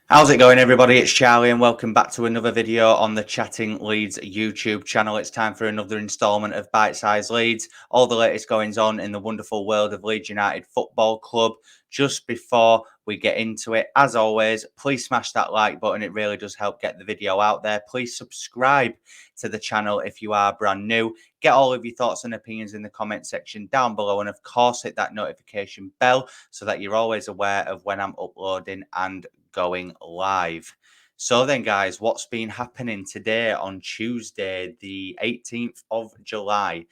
How's it going, everybody? It's Charlie, and welcome back to another video on the Chatting Leeds YouTube channel. It's time for another installment of Bitesize Leeds, all the latest goings on in the wonderful world of Leeds United Football Club. Just before we get into it, as always, please smash that like button. It really does help get the video out there. Please subscribe to the channel if you are brand new. Get all of your thoughts and opinions in the comment section down below, and of course, hit that notification bell so that you're always aware of when I'm uploading and going live. So then, guys, what's been happening today on Tuesday, the 18th of July?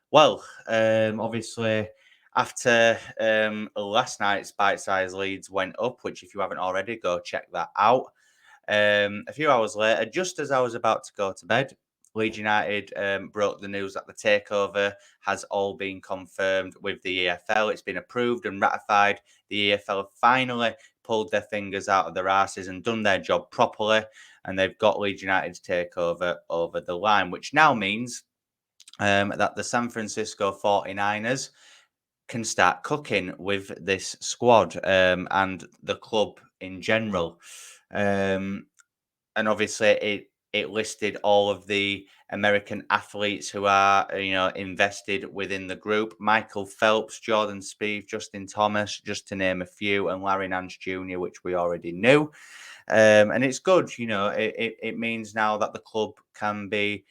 Well, obviously, after last night's bite-sized Leeds went up, which if you haven't already, go check that out. A few hours later, just as I was about to go to bed, Leeds United broke the news that the takeover has all been confirmed with the EFL. It's been approved and ratified. The EFL have finally pulled their fingers out of their asses and done their job properly, and they've got Leeds United's takeover over the line, which now means that the San Francisco 49ers can start cooking with this squad and the club in general. Um, and obviously it listed all of the American athletes who are invested within the group: Michael Phelps, Jordan Spieth, Justin Thomas, just to name a few, and Larry Nance Jr., which we already knew. And it's good, it means now that the club can be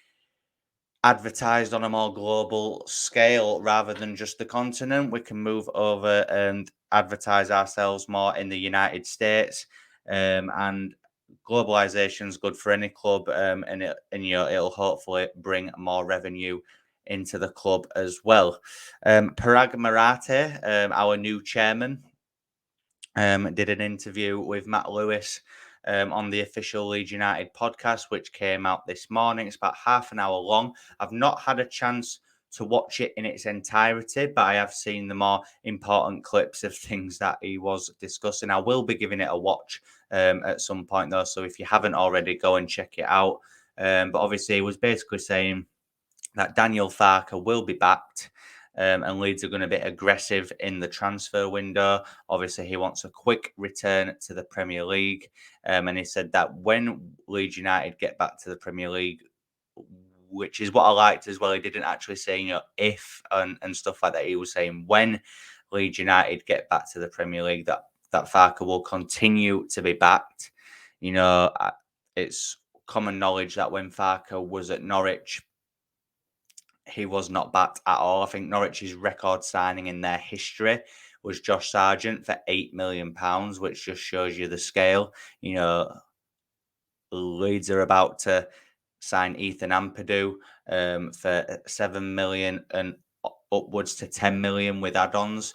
advertised on a more global scale rather than just the continent. We can move over and advertise ourselves more in the United States. And globalization is good for any club, and it'll hopefully bring more revenue into the club as well. Parag Marathe, our new chairman, did an interview with Matt Lewis on the official Leeds United podcast, which came out this morning. It's about half an hour long. I've not had a chance to watch it in its entirety, but I have seen the more important clips of things that he was discussing. I will be giving it a watch at some point, though. So if you haven't already, go and check it out. But obviously, he was basically saying that Daniel Farke will be backed. And Leeds are going to be aggressive in the transfer window. Obviously, he wants a quick return to the Premier League. And he said that when Leeds United get back to the Premier League, which is what I liked as well, he didn't actually say, if and stuff like that. He was saying when Leeds United get back to the Premier League, that Farke will continue to be backed. It's common knowledge that when Farke was at Norwich, he was not backed at all. I think Norwich's record signing in their history was Josh Sargent for £8 million, which just shows you the scale. Leeds are about to sign Ethan Ampadu for 7 million and upwards to 10 million with add-ons.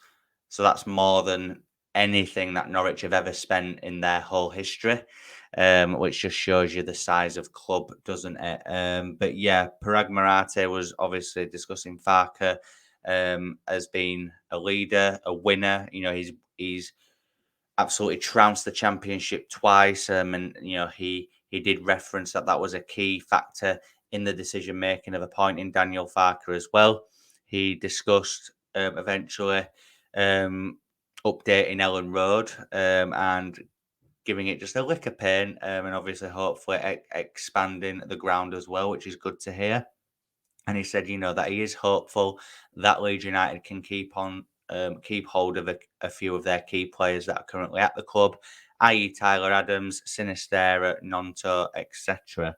So that's more than anything that Norwich have ever spent in their whole history, which just shows you the size of club, doesn't it? But yeah, Parag Marathe was obviously discussing Farke as being a leader, a winner. He's absolutely trounced the championship twice, and he did reference that was a key factor in the decision making of appointing Daniel Farke as well. He discussed eventually updating Ellen Road and giving it just a lick of paint, and obviously hopefully expanding the ground as well, which is good to hear. And he said, that he is hopeful that Leeds United can keep hold of a few of their key players that are currently at the club, i.e. Tyler Adams, Sinisterra, Nonto, etc.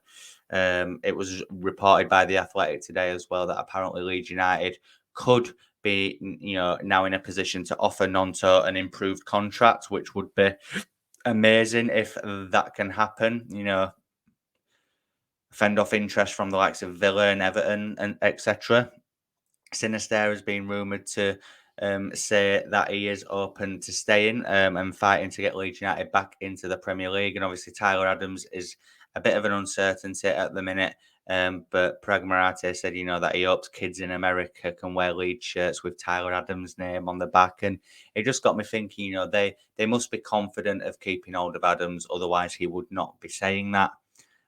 It was reported by The Athletic today as well that apparently Leeds United could be, now in a position to offer Nonto an improved contract, which would be amazing if that can happen. Fend off interest from the likes of Villa and Everton and etc. Sinister has been rumoured to say that he is open to staying and fighting to get Leeds United back into the Premier League. And obviously, Tyler Adams is a bit of an uncertainty at the minute. But Parag Marathe said, that he hopes kids in America can wear Leeds shirts with Tyler Adams' name on the back. And it just got me thinking, they must be confident of keeping hold of Adams. Otherwise, he would not be saying that.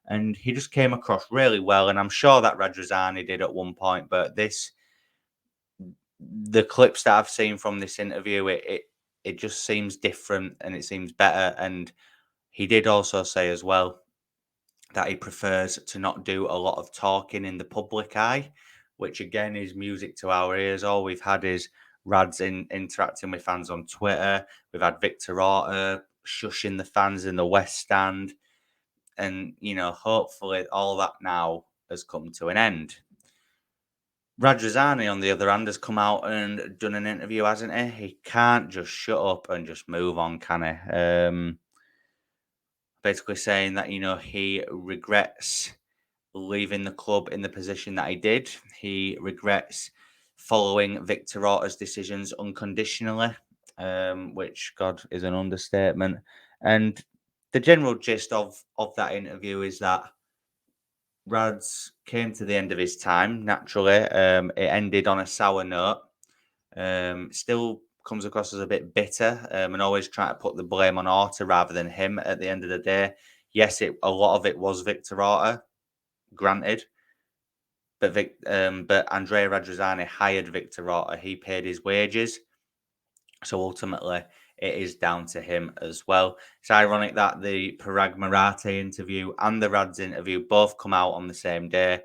And he just came across really well. And I'm sure that Radrizzani did at one point. But the clips that I've seen from this interview, it just seems different and it seems better. And He did also say as well that he prefers to not do a lot of talking in the public eye, which again is music to our ears. All we've had is Rads interacting with fans on Twitter. We've had Victor Orta shushing the fans in the West Stand. And, hopefully all that now has come to an end. Radrizzani, on the other hand, has come out and done an interview, hasn't he? He can't just shut up and just move on, can he? Basically saying that, he regrets leaving the club in the position that he did. He regrets following Victor Orta's decisions unconditionally, which, God, is an understatement. And the general gist of that interview is that Rads came to the end of his time, naturally. It ended on a sour note. Still comes across as a bit bitter, and always trying to put the blame on Orta rather than him at the end of the day. Yes, a lot of it was Victor Orta, granted, but Andrea Radrizzani hired Victor Orta. He paid his wages, so ultimately it is down to him as well. It's ironic that the Parag Marathe interview and the Rads interview both come out on the same day.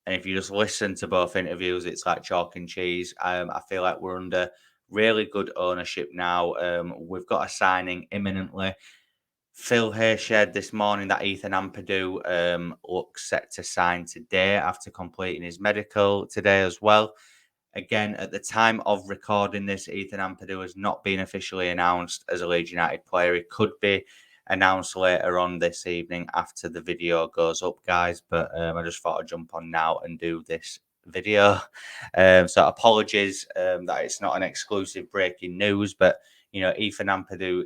And if you just listen to both interviews, it's like chalk and cheese. I feel like we're under really good ownership now. We've got a signing imminently. Phil Hay shared this morning that Ethan Ampadu looks set to sign today after completing his medical today as well. Again, at the time of recording this, Ethan Ampadu has not been officially announced as a Leeds United player. He could be announced later on this evening after the video goes up, guys. But I just thought I'd jump on now and do this video. So apologies that it's not an exclusive breaking news, but Ethan Ampadu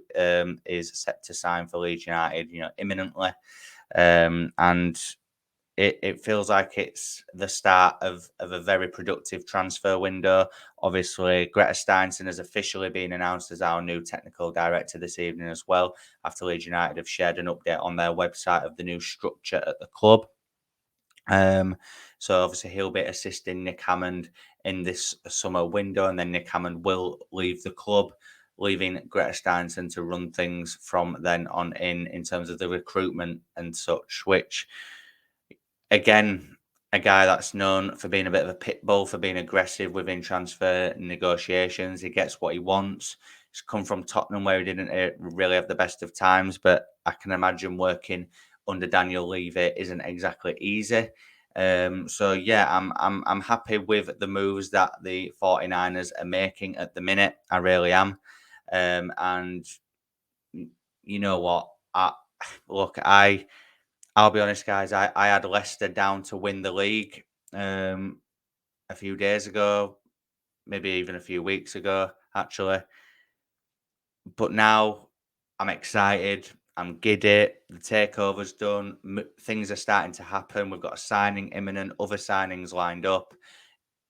is set to sign for Leeds United, imminently, and it feels like it's the start of a very productive transfer window. Obviously, Greta Steinson has officially been announced as our new technical director this evening as well, after Leeds United have shared an update on their website of the new structure at the club. So obviously he'll be assisting Nick Hammond in this summer window, and then Nick Hammond will leave the club, leaving Greta Steinson to run things from then on in terms of the recruitment and such, which, again, a guy that's known for being a bit of a pit bull, for being aggressive within transfer negotiations. He gets what he wants. He's come from Tottenham, where he didn't really have the best of times, but I can imagine working under Daniel Levy isn't exactly easy. So yeah, I'm happy with the moves that the 49ers are making at the minute. I really am. And you know what? Look, I'll be honest, guys. I had Leicester down to win the league a few days ago, maybe even a few weeks ago, actually. But now I'm excited. I'm giddy. The takeover's done. Things are starting to happen. We've got a signing imminent, other signings lined up.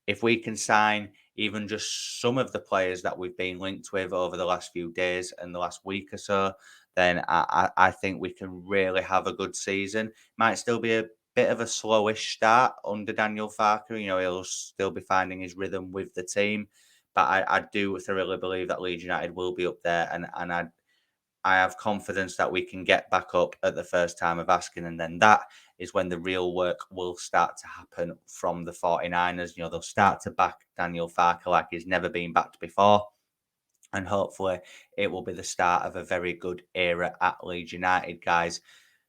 If we can sign even just some of the players that we've been linked with over the last few days and the last week or so, then I think we can really have a good season. Might still be a bit of a slowish start under Daniel Farker. He'll still be finding his rhythm with the team. But I do thoroughly believe that Leeds United will be up there, and I have confidence that we can get back up at the first time of asking, and then that is when the real work will start to happen from the 49ers. They'll start to back Daniel Farker like he's never been backed before, and hopefully it will be the start of a very good era at Leeds United, guys.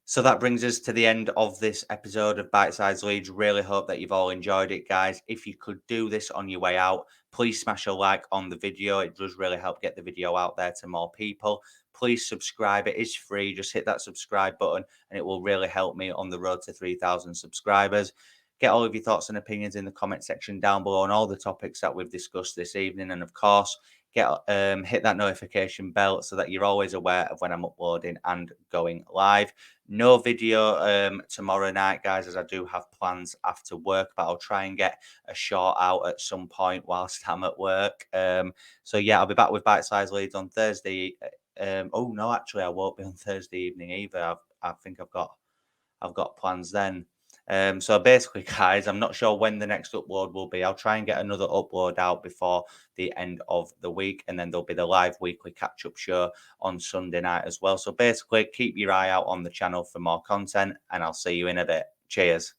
So that brings us to the end of this episode of Bitesize Leeds. Really hope that you've all enjoyed it, guys. If you could do this on your way out, please smash a like on the video. It does really help get the video out there to more people. Please subscribe. It is free. Just hit that subscribe button and it will really help me on the road to 3,000 subscribers. Get all of your thoughts and opinions in the comment section down below on all the topics that we've discussed this evening. And of course, hit that notification bell so that you're always aware of when I'm uploading and going live. No video tomorrow night, guys, as I do have plans after work, but I'll try and get a short out at some point whilst I'm at work. So yeah, I'll be back with Bitesize Leeds on Thursday. Oh no, actually, I won't be on Thursday evening either. I think I've got plans then. So basically, guys, I'm not sure when the next upload will be. I'll try and get another upload out before the end of the week, and then there'll be the live weekly catch-up show on Sunday night as well. So basically, keep your eye out on the channel for more content, and I'll see you in a bit. Cheers.